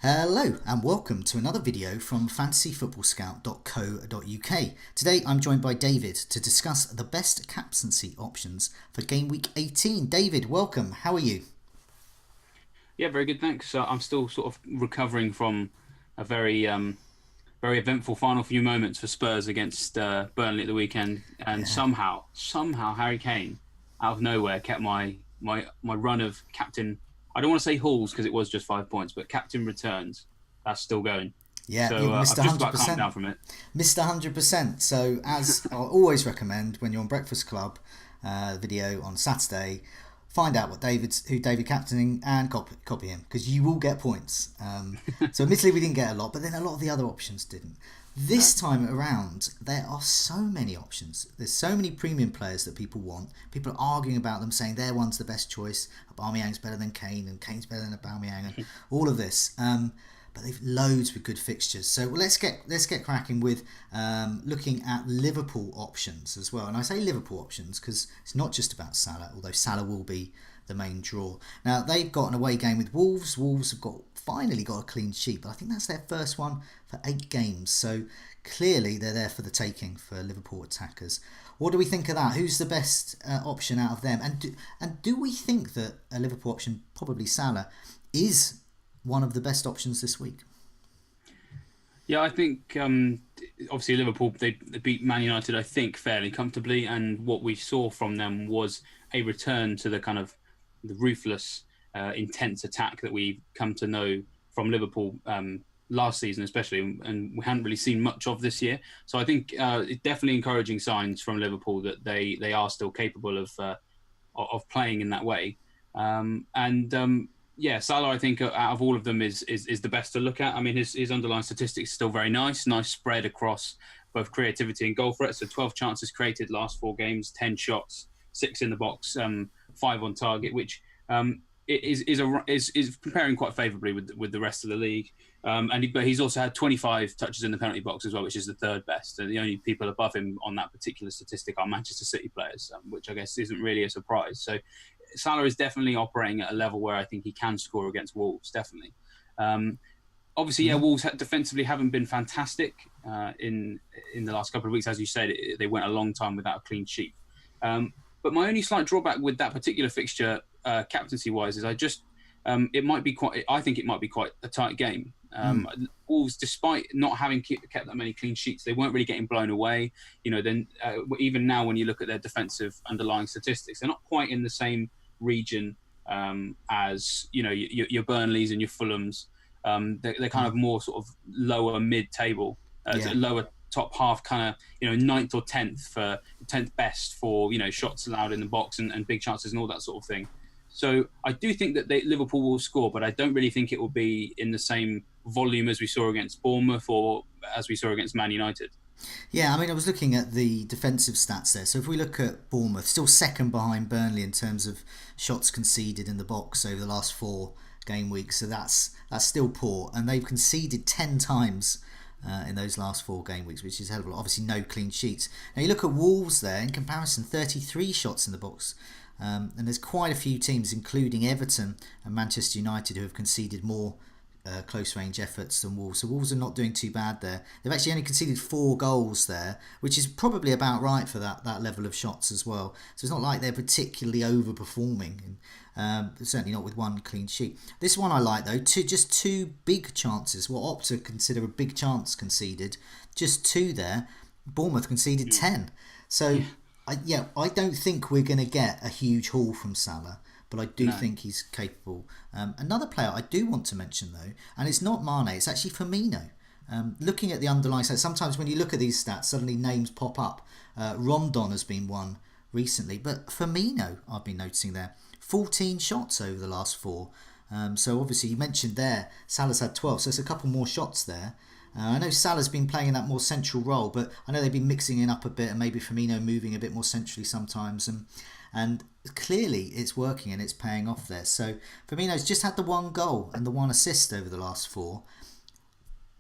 Hello and welcome to another video from fantasyfootballscout.co.uk. Today I'm joined by David to discuss the best captaincy options for game week 18. David, welcome. How are you? Yeah, very good, thanks. I'm still sort of recovering from a very eventful final few moments for Spurs against Burnley at the weekend, and Yeah. somehow Harry Kane out of nowhere kept my run of captain. I don't want to say hauls because it was just 5 points, but captain returns that's still going. Yeah, you So missed I've just about calmed 100%. down from it. Missed 100%. So as I always recommend when you're on Breakfast Club video on Saturday, find out who David captaining and copy him because you will get points. So admittedly we didn't get a lot, but then a lot of the other options didn't. No. This time around, there are so many options. There's so many premium players that people want. People are arguing about them, saying their one's the best choice. Aubameyang's better than Kane, and Kane's better than Aubameyang, and all of this. But they've loads with good fixtures. So let's get cracking with looking at Liverpool options as well. And I say Liverpool options because it's not just about Salah, although Salah will be the main draw. Now they've got an away game with Wolves. Wolves have finally got a clean sheet, but I think that's their first one for 8 games. So clearly they're there for the taking for Liverpool attackers. What do we think of that? Who's the best option out of them? And do we think that a Liverpool option, probably Salah, is one of the best options this week? Yeah, I think obviously Liverpool they beat Man United I think fairly comfortably, and what we saw from them was a return to the kind of the ruthless, intense attack that we come to know from Liverpool last season, especially, and we hadn't really seen much of this year. So I think it's definitely encouraging signs from Liverpool that they are still capable of playing in that way. Yeah, Salah, I think out of all of them is the best to look at. I mean, his underlying statistics are still very nice spread across both creativity and goal threat. So 12 chances created last 4 games, 10 shots, 6 in the box, 5 on target, which is comparing quite favourably with the rest of the league. But he's also had 25 touches in the penalty box as well, which is the third best. And the only people above him on that particular statistic are Manchester City players, which I guess isn't really a surprise. So Salah is definitely operating at a level where I think he can score against Wolves, definitely. Obviously, yeah, Wolves defensively haven't been fantastic in the last couple of weeks. As you said, they went a long time without a clean sheet. But my only slight drawback with that particular fixture, captaincy-wise, is I think it might be quite a tight game. Wolves, despite not having kept that many clean sheets, they weren't really getting blown away. Then even now, when you look at their defensive underlying statistics, they're not quite in the same region as your Burnleys and your Fulhams. They're kind of more sort of lower mid-table, lower top half, kind of ninth or 10th best for shots allowed in the box and big chances and all that sort of thing. So I do think that Liverpool will score, but I don't really think it will be in the same volume as we saw against Bournemouth or as we saw against Man United. Yeah, I mean, I was looking at the defensive stats there. So if we look at Bournemouth, still second behind Burnley in terms of shots conceded in the box over the last 4 game weeks. So that's still poor, and they've conceded 10 times in those last 4 game weeks, which is a hell of a lot. Obviously, no clean sheets. Now you look at Wolves there. In comparison, 33 shots in the box. And there's quite a few teams, including Everton and Manchester United, who have conceded more close range efforts than Wolves. So Wolves are not doing too bad there. They've actually only conceded 4 goals there, which is probably about right for that level of shots as well. So it's not like they're particularly overperforming, certainly not with 1 clean sheet. This one I like though, just 2 big chances. What Opta consider a big chance conceded, just 2 there. Bournemouth conceded 10. So I don't think we're going to get a huge haul from Salah, but I do think he's capable. Another player I do want to mention though, and it's not Mane, it's actually Firmino. Looking at the underlying stats, sometimes when you look at these stats, suddenly names pop up. Rondon has been one recently, but Firmino I've been noticing there, 14 shots over the last 4. So obviously you mentioned there, Salah's had 12, so there's a couple more shots there. I know Salah's been playing in that more central role, but I know they've been mixing it up a bit and maybe Firmino moving a bit more centrally sometimes. And clearly it's working and it's paying off there. So Firmino's just had the 1 goal and the 1 assist over the last 4.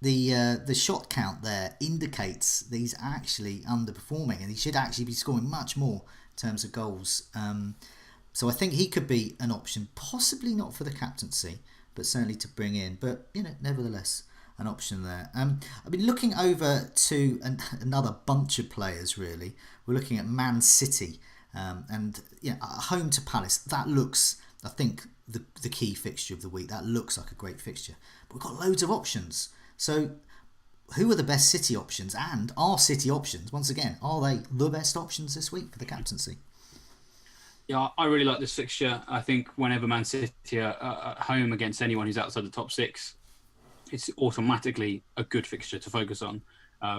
The shot count there indicates that he's actually underperforming and he should actually be scoring much more in terms of goals. So I think he could be an option, possibly not for the captaincy, but certainly to bring in. But nevertheless, an option there. I've been looking over to another bunch of players. Really, we're looking at Man City, and home to Palace. That looks, I think, the key fixture of the week. That looks like a great fixture. But we've got loads of options. So, who are the best City options? And are City options, once again, are they the best options this week for the captaincy? Yeah, I really like this fixture. I think whenever Man City are at home against anyone who's outside the top six, it's automatically a good fixture to focus on,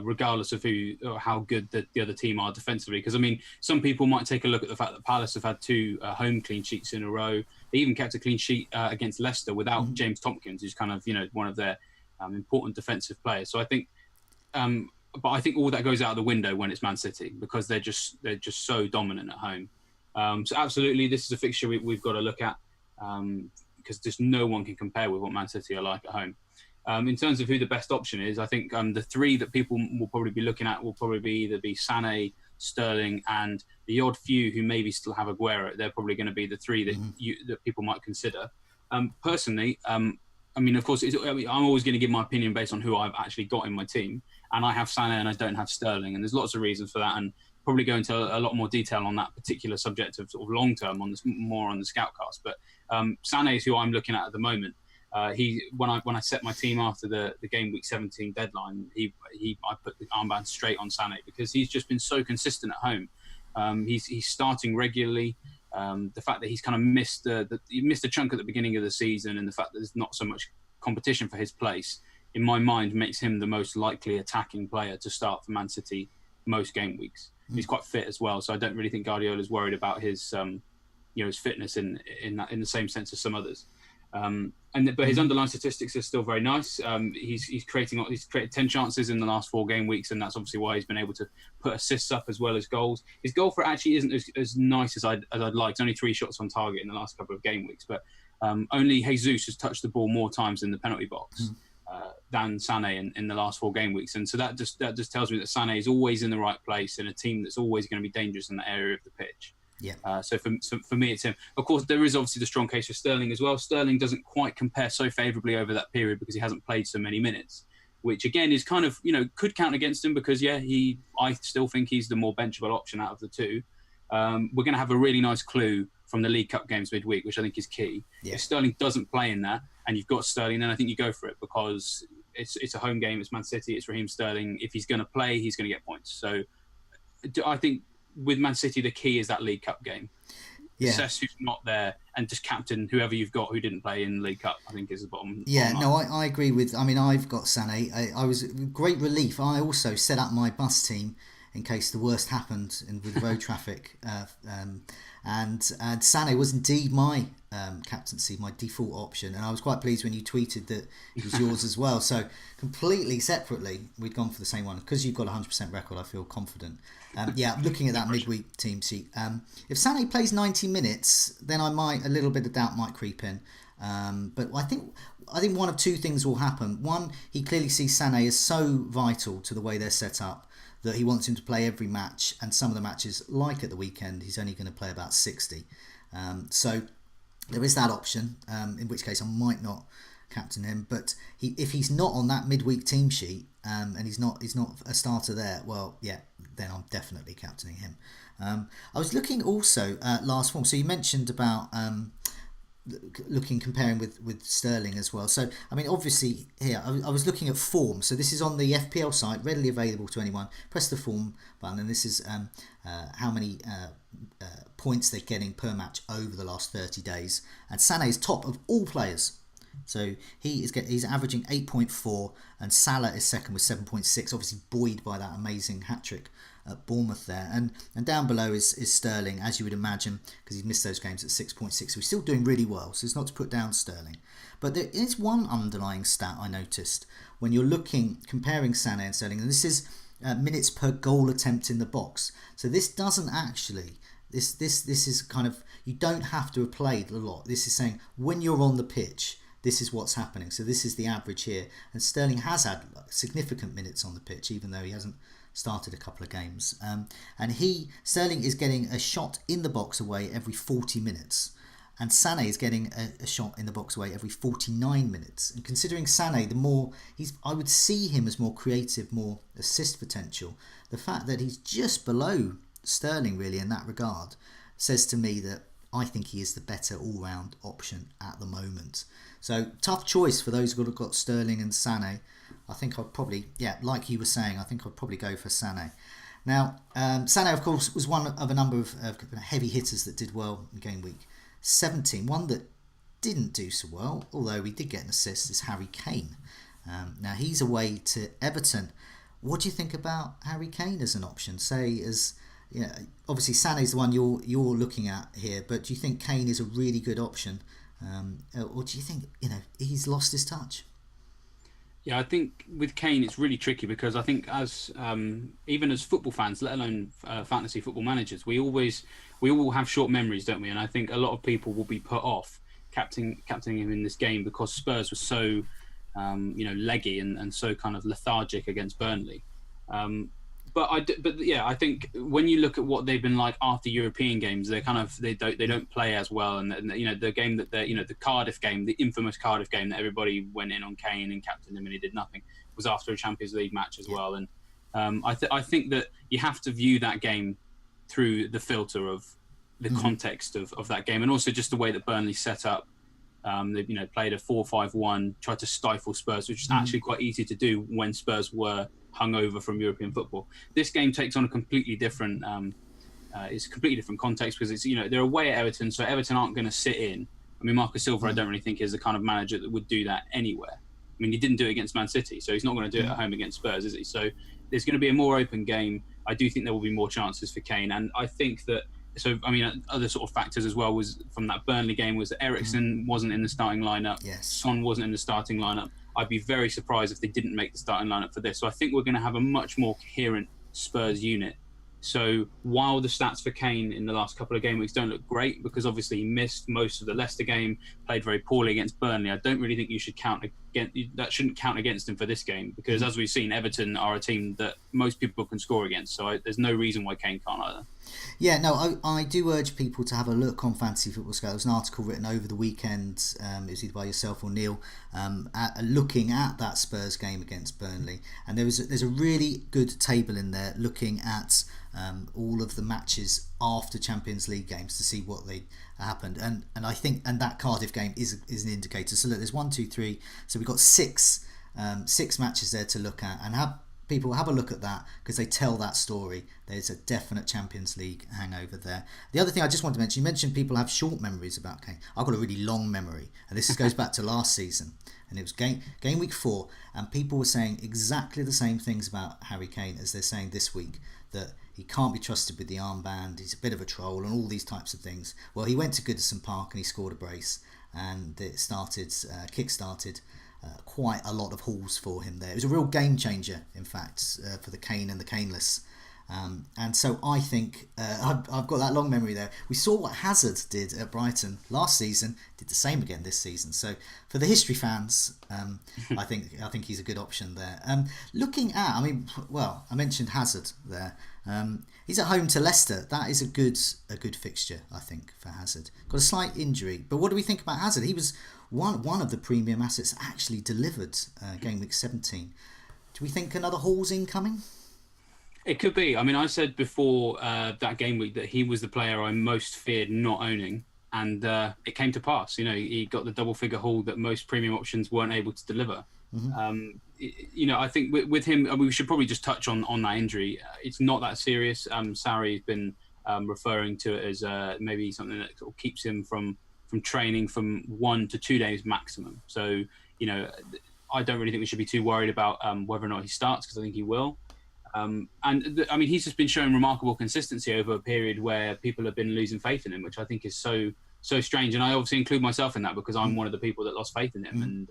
regardless of who or how good the other team are defensively. Because, I mean, some people might take a look at the fact that Palace have had 2 home clean sheets in a row. They even kept a clean sheet against Leicester without James Tompkins, who's kind of, one of their important defensive players. So I think, but I think all that goes out of the window when it's Man City, because they're just so dominant at home. So absolutely, this is a fixture we've got to look at, because just no one can compare with what Man City are like at home. In terms of who the best option is, I think the 3 that people will probably be looking at will probably either be Sané, Sterling, and the odd few who maybe still have Aguero. They're probably going to be the 3 that people might consider. Personally, I mean, of course, I'm always going to give my opinion based on who I've actually got in my team, and I have Sané and I don't have Sterling, and there's lots of reasons for that, and probably go into a lot more detail on that particular subject of sort of long term on this, more on the Scoutcast. But Sané is who I'm looking at the moment. When I set my team after the game week 17 deadline, I put the armband straight on Sané because he's just been so consistent at home. He's starting regularly. The fact that he's kind of missed a chunk at the beginning of the season, and the fact that there's not so much competition for his place, in my mind, makes him the most likely attacking player to start for Man City most game weeks. He's quite fit as well, so I don't really think Guardiola's worried about his his fitness in the same sense as some others. But his underlying statistics are still very nice. He's created 10 chances in the last 4 game weeks, and that's obviously why he's been able to put assists up as well as goals. His goal for it actually isn't as nice as I'd like. It's only 3 shots on target in the last couple of game weeks, but only Jesus has touched the ball more times in the penalty box than Sané in the last 4 game weeks, and so that just tells me that Sané is always in the right place in a team that's always going to be dangerous in that area of the pitch. Yeah. So for me, it's him. Of course, there is obviously the strong case for Sterling as well. Sterling doesn't quite compare so favourably over that period because he hasn't played so many minutes, which again is kind of could count against him because I still think he's the more benchable option out of the 2. We're going to have a really nice clue from the League Cup games midweek, which I think is key. Yeah. If Sterling doesn't play in that, and you've got Sterling, then I think you go for it because it's a home game. It's Man City. It's Raheem Sterling. If he's going to play, he's going to get points. So I think with Man City, the key is that League Cup game. Yeah. Assess who's not there and just captain whoever you've got who didn't play in the League Cup, I think is the bottom. Yeah, no, I agree with. I mean, I've got Sané. I was great relief. I also set up my bus team in case the worst happened with road traffic. And Sané was indeed my captaincy, my default option, and I was quite pleased when you tweeted that it was yours as well. So completely separately, we'd gone for the same one. Because you've got a 100% record, I feel confident. Looking at that midweek team sheet, if Sané plays 90 minutes, then a little bit of doubt might creep in. But I think one of 2 things will happen. One, he clearly sees Sané as so vital to the way they're set up that he wants him to play every match, and some of the matches, like at the weekend, he's only going to play about 60. So there is that option, in which case I might not captain him. But if he's not on that midweek team sheet, and he's not a starter there, well, yeah, then I'm definitely captaining him. I was looking also at last form. So you mentioned about comparing with Sterling as well. So I mean, obviously here I was looking at form. So this is on the FPL site, readily available to anyone. Press the form button, and this is how many points they're getting per match over the last 30 days. And Sané is top of all players. So he's averaging 8.4, and Salah is second with 7.6. Obviously buoyed by that amazing hat trick at Bournemouth there, and down below is Sterling, as you would imagine, because he's missed those games at 6.6. So he's still doing really well. So it's not to put down Sterling, but there is one underlying stat I noticed when you're comparing Sané and Sterling, and this is minutes per goal attempt in the box. So this doesn't actually. This is kind of, you don't have to have played a lot. This is saying when you're on the pitch, this is what's happening. So this is the average here, and Sterling has had significant minutes on the pitch, even though he hasn't started a couple of games. And Sterling is getting a shot in the box away every 40 minutes. and Sané is getting a shot in the box away every 49 minutes. And considering Sané, the more I would see him as more creative, more assist potential. The fact that he's just below Sterling really in that regard says to me that I think he is the better all-round option at the moment. So tough choice for those who have got Sterling and Sané. I think I'd probably, like you were saying, I think I'd probably go for Sané. Now, Sané, of course, was one of a number of heavy hitters that did well in game week 17. One that didn't do so well, although he did get an assist, is Harry Kane. Now, he's away to Everton. What do you think about Harry Kane as an option? Say, as obviously Sané's the one you're looking at here, but do you think Kane is a really good option? Or do you think he's lost his touch? Yeah, I think with Kane it's really tricky because I think as even as football fans, let alone fantasy football managers, we all have short memories, don't we? And I think a lot of people will be put off captaining him in this game because Spurs were so leggy and so kind of lethargic against Burnley. But I think when you look at what they've been like after European games, they don't play as well, and the game that the Cardiff game, the infamous Cardiff game that everybody went in on Kane and captained him and he did nothing, was after a Champions League match as well. And I think that you have to view that game through the filter of the context of that game, and also just the way that Burnley set up. They played a 4-5-1, tried to stifle Spurs, which is actually quite easy to do when Spurs were hungover from European football. This game takes on a completely different context because it's they're away at Everton, so Everton aren't going to sit in. I mean, Marcus Silva, I don't really think is the kind of manager that would do that anywhere. I mean, he didn't do it against Man City, so he's not going to do it at home against Spurs, is he? So there's going to be a more open game. I do think there will be more chances for Kane, and I think that. So, I mean, other sort of factors as well was from that Burnley game was that Eriksen wasn't in the starting lineup. Yes. Son wasn't in the starting lineup. I'd be very surprised if they didn't make the starting lineup for this. So I think we're going to have a much more coherent Spurs unit. So while the stats for Kane in the last couple of game weeks don't look great because obviously he missed most of the Leicester game, played very poorly against Burnley, I don't really think you should that shouldn't count against him for this game because as we've seen, Everton are a team that most people can score against. So there's no reason why Kane can't either. Yeah, no, I do urge people to have a look on Fantasy Football Scout. There was an article written over the weekend, it was either by yourself or Neil, looking at that Spurs game against Burnley. And there's a really good table in there looking at all of the matches after Champions League games to see what they happened. And I think that Cardiff game is an indicator. So look, there's 1, 2, 3. So we've got six matches there to look at, and people have a look at that because they tell that story. There's a definite Champions League hangover there. The other thing I just want to mention, you mentioned people have short memories about Kane. I've got a really long memory, and this goes back to last season, and it was game week 4, and people were saying exactly the same things about Harry Kane as they're saying this week, that he can't be trusted with the armband, he's a bit of a troll, and all these types of things. Well, he went to Goodison Park and he scored a brace, and it kick-started quite a lot of hauls for him there. It was a real game changer, in fact, for the Kane and the Kaneless. And so I think I've got that long memory there. We saw what Hazard did at Brighton last season, did the same again this season. So for the history fans, I think he's a good option there. Looking at, I mentioned Hazard there. He's at home to Leicester. That is a good fixture, I think, for Hazard. Got a slight injury, but what do we think about Hazard? He was one of the premium assets actually delivered game week 17. Do we think another haul's incoming? It could be. I mean, I said before that game week that he was the player I most feared not owning, and it came to pass. He got the double figure haul that most premium options weren't able to deliver. I think with him, we should probably just touch on that injury. It's not that serious. Sarri's been referring to it as maybe something that sort of keeps him from training from 1 to 2 days maximum. So, I don't really think we should be too worried about whether or not he starts, because I think he will. He's just been showing remarkable consistency over a period where people have been losing faith in him, which I think is so strange. And I obviously include myself in that because I'm one of the people that lost faith in him, and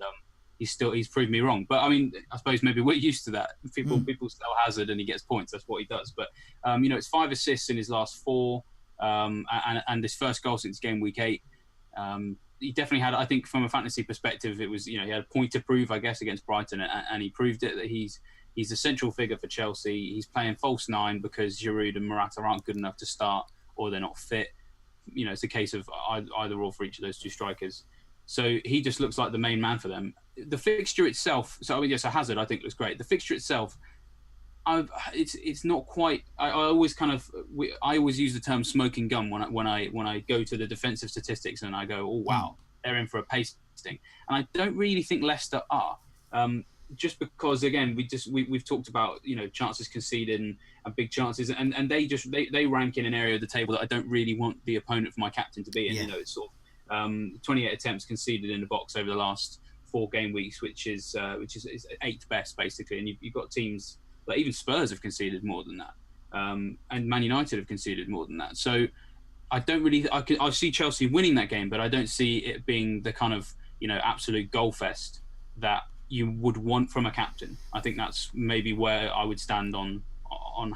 he's proved me wrong. But I suppose maybe we're used to that. People sell Hazard and he gets points. That's what he does. But it's 5 assists in his last 4, and his first goal since game week 8. He definitely had, I think, from a fantasy perspective, it was he had a point to prove, I guess, against Brighton, and he proved it that he's a central figure for Chelsea. He's playing false 9 because Giroud and Morata aren't good enough to start, or they're not fit. it's a case of either or for each of those two strikers. So he just looks like the main man for them. The fixture itself, so I mean, yes, Hazard I think looks great. The fixture itself, it's not quite. I always I always use the term smoking gun when I go to the defensive statistics and I go, oh wow, they're in for a pasting, and I don't really think Leicester are. Just because again we've talked about chances conceded and big chances, and they rank in an area of the table that I don't really want the opponent for my captain to be in. Yeah. It's sort of 28 attempts conceded in the box over the last 4 game weeks, which is 8th best basically, and you've got teams like even Spurs have conceded more than that, and Man United have conceded more than that. So I don't really I see Chelsea winning that game, but I don't see it being the kind of absolute goal fest that you would want from a captain. I think that's maybe where I would stand on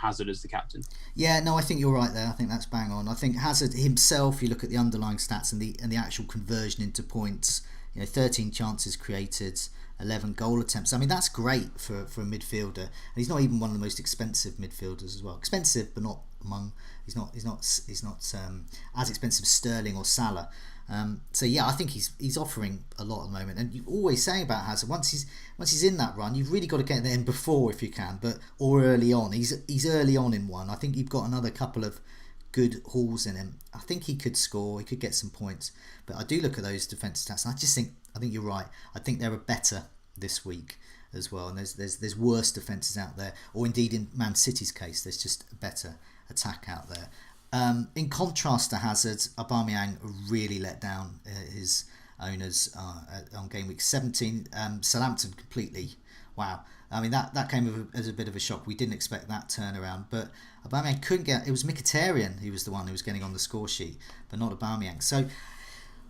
Hazard as the captain. Yeah, no, I think you're right there. I think that's bang on. I think Hazard himself, you look at the underlying stats and the actual conversion into points, 13 chances created, 11 goal attempts. I mean, that's great for a midfielder. And he's not even one of the most expensive midfielders as well. Expensive, but not among. He's not as expensive as Sterling or Salah. So yeah, I think he's offering a lot at the moment. And you always say about Hazard, once he's in that run, you've really got to get there in before if you can, or early on. He's early on in one. I think you've got another couple of good hauls in him. I think he could score. He could get some points. But I do look at those defensive stats, and I think you're right. I think there are better this week as well. And there's worse defences out there, or indeed in Man City's case, there's just a better attack out there. In contrast to Hazard, Aubameyang really let down his owners on game week 17. Southampton completely, wow. I mean, that came as a bit of a shock. We didn't expect that turnaround, but Aubameyang couldn't get. It was Mkhitaryan who was the one who was getting on the score sheet, but not Aubameyang. So,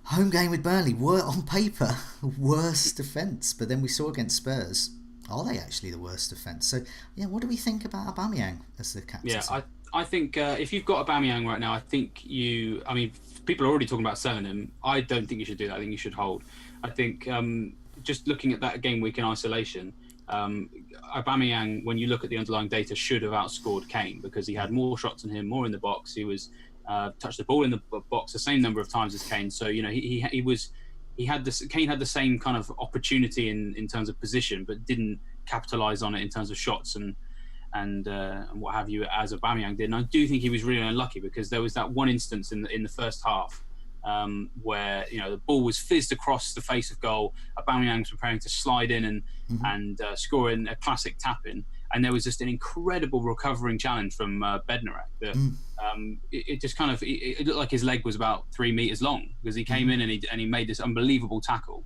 home game with Burnley were on paper worst defence, but then we saw against Spurs, are they actually the worst defence? So, yeah, what do we think about Aubameyang as the captain? Yeah, I think if you've got Aubameyang right now, I think people are already talking about selling him. I don't think you should do that. I think you should hold. I think just looking at that game week in isolation, Aubameyang, when you look at the underlying data, should have outscored Kane because he had more shots than him, more in the box. He was touched the ball in the box the same number of times as Kane. So Kane had the same kind of opportunity in terms of position, but didn't capitalise on it in terms of shots and what have you, as Aubameyang did. And I do think he was really unlucky because there was that one instance in the first half where the ball was fizzed across the face of goal. Aubameyang was preparing to slide in and score in a classic tap in, and there was just an incredible recovering challenge from Bednarek that it just kind of it looked like his leg was about 3 meters long because he came in and he made this unbelievable tackle.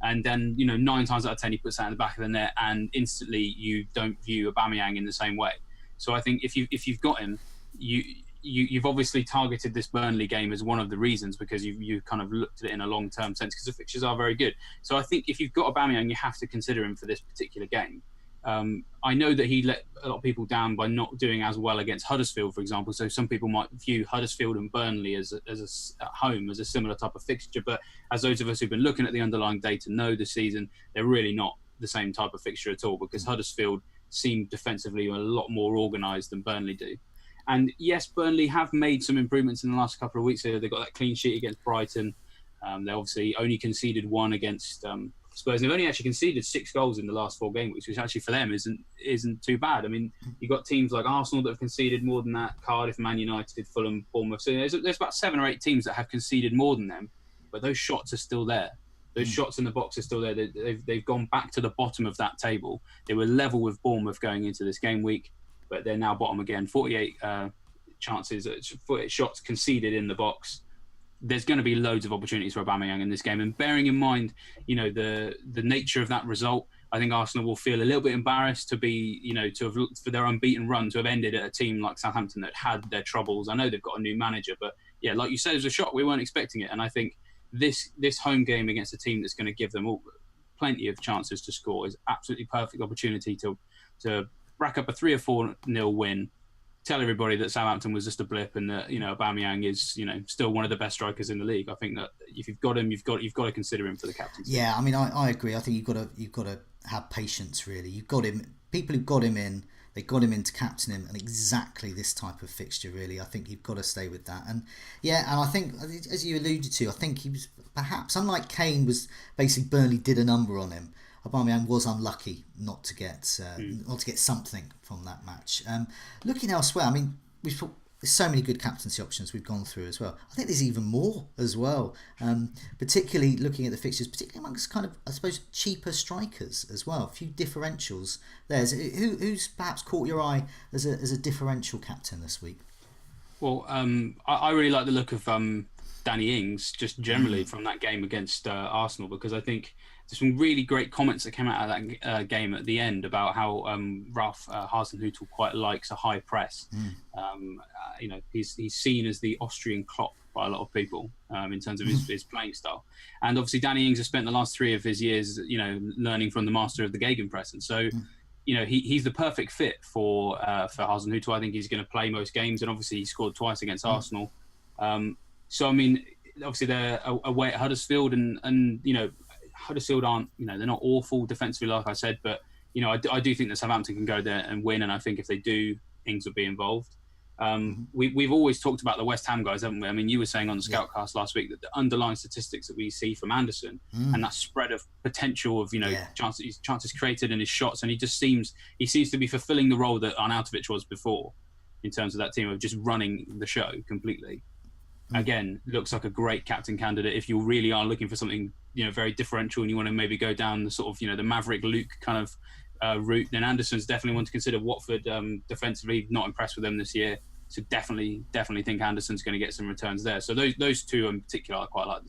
And then, 9 times out of 10, he puts that in the back of the net, and instantly you don't view Aubameyang in the same way. So I think if you've got him, you've obviously targeted this Burnley game as one of the reasons because you kind of looked at it in a long-term sense because the fixtures are very good. So I think if you've got Aubameyang, you have to consider him for this particular game. I know that he let a lot of people down by not doing as well against Huddersfield, for example. So some people might view Huddersfield and Burnley at home as a similar type of fixture. But as those of us who've been looking at the underlying data know this season, they're really not the same type of fixture at all because Huddersfield seem defensively a lot more organised than Burnley do. And yes, Burnley have made some improvements in the last couple of weeks. They got that clean sheet against Brighton. They obviously only conceded 1 against Spurs. They've only actually conceded 6 goals in the last 4 game weeks, which actually for them isn't too bad. I mean, you've got teams like Arsenal that have conceded more than that, Cardiff, Man United, Fulham, Bournemouth. So there's about 7 or 8 teams that have conceded more than them, but those shots are still there. Those shots in the box are still there. They've gone back to the bottom of that table. They were level with Bournemouth going into this game week, but they're now bottom again. 48 shots conceded in the box. There's going to be loads of opportunities for Aubameyang in this game, and bearing in mind, the nature of that result, I think Arsenal will feel a little bit embarrassed to be, to have for their unbeaten run to have ended at a team like Southampton that had their troubles. I know they've got a new manager, but yeah, like you said, it was a shock. We weren't expecting it, and I think this home game against a team that's going to give them all plenty of chances to score is absolutely perfect opportunity to rack up a 3 or 4-0 win. Tell everybody that Southampton was just a blip, and that Aubameyang is still one of the best strikers in the league. I think that if you've got him, you've got to consider him for the captaincy. Yeah, I mean, I agree. I think you've got to have patience. Really, you've got him. People who've got him in, they got him in to captain him, and exactly this type of fixture, really. I think you've got to stay with that. And yeah, and I think, as you alluded to, I think he was perhaps, unlike Kane, was basically Burnley did a number on him. Aubameyang was unlucky not to get something from that match. Looking elsewhere, I mean, we've there's so many good captaincy options we've gone through as well. I think there's even more as well, particularly looking at the fixtures, particularly amongst kind of, I suppose, cheaper strikers as well. A few differentials there. Who's perhaps caught your eye as a differential captain this week? Well, I really like the look of Danny Ings, just generally from that game against Arsenal, because I think there's some really great comments that came out of that game at the end about how Ralph Hasenhüttl quite likes a high press. He's seen as the Austrian Klopp by a lot of people in terms of his playing style. And obviously Danny Ings has spent the last 3 of his years, learning from the master of the Gegenpress. And so, he's the perfect fit for Hasenhüttl. I think he's going to play most games, and obviously he scored twice against Arsenal. So, I mean, obviously they're away at Huddersfield, and Huddersfield aren't, they're not awful defensively, like I said, but, I do think that Southampton can go there and win, and I think if they do, Ings will be involved. We've always talked about the West Ham guys, haven't we? I mean, you were saying on the Scoutcast last week that the underlying statistics that we see from Anderson and that spread of potential of, chances created in his shots, and he seems to be fulfilling the role that Arnautovic was before in terms of that team of just running the show completely. Again, looks like a great captain candidate if you really are looking for something, very differential, and you want to maybe go down the sort of, the Maverick Luke kind of route. Then Anderson's definitely one to consider. Watford defensively, not impressed with them this year, so definitely think Anderson's going to get some returns there. So those two in particular, I quite like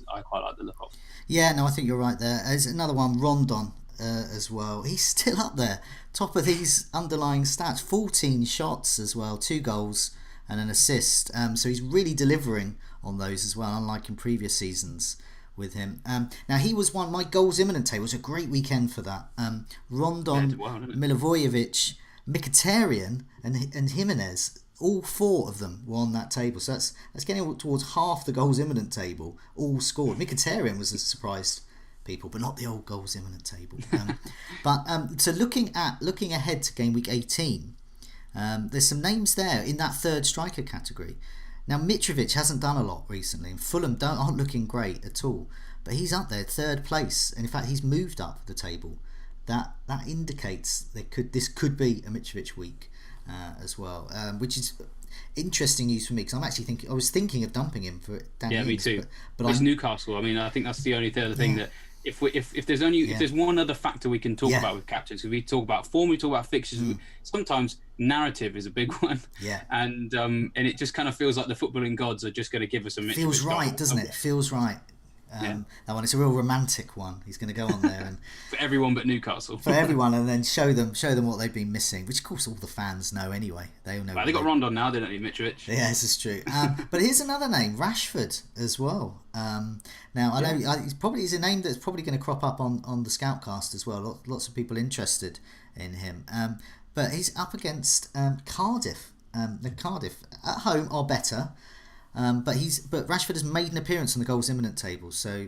the look of. Yeah, no, I think you're right there. There's another one, Rondon, as well. He's still up there, top of these underlying stats. 14 shots as well, 2 goals and an assist. So he's really delivering on those as well, unlike in previous seasons with him. Now, he was my goals imminent table. It was a great weekend for that. Rondon, Milivojevic, Mkhitaryan and Jimenez, all 4 of them were on that table. So that's getting towards half the goals imminent table, all scored. Mkhitaryan was a surprise people, but not the old goals imminent table. So looking ahead to game week 18, there's some names there in that third striker category. Now, Mitrovic hasn't done a lot recently, and Fulham aren't looking great at all. But he's up there, 3rd place, and in fact, he's moved up the table. That indicates this could be a Mitrovic week as well, which is interesting news for me, because I was thinking of dumping him for Danny Ings, me too. But it's Newcastle. I mean, I think that's the only other thing that. If there's one other factor we can talk about with captains, because we talk about form, we talk about fixtures. Sometimes narrative is a big one. Yeah. And it just kind of feels like the footballing gods are just going to give us a Mitrovic. Feels right, doesn't it? Feels right. That one, it's a real romantic one. He's going to go on there and for everyone but Newcastle. For everyone, and then show them what they've been missing, which of course all the fans know anyway. They all know. Well, they got Rondon now. They don't need Mitrovic. Yeah, this is true. But here's another name, Rashford as well. Now I know he's a name that's probably going to crop up on the Scoutcast as well. Lots of people interested in him. But he's up against Cardiff. The Cardiff at home are better. But Rashford has made an appearance on the goals imminent table, so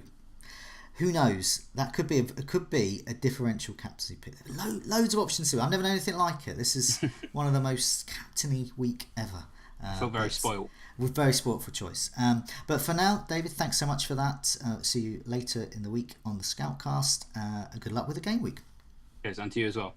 who knows? That could be a differential captaincy pick. Loads of options too. I've never known anything like it. This is one of the most captainy week ever. I feel very spoiled. We're very spoiled for choice. But for now, David, thanks so much for that. See you later in the week on the Scoutcast, and good luck with the game week. Yes, and to you as well.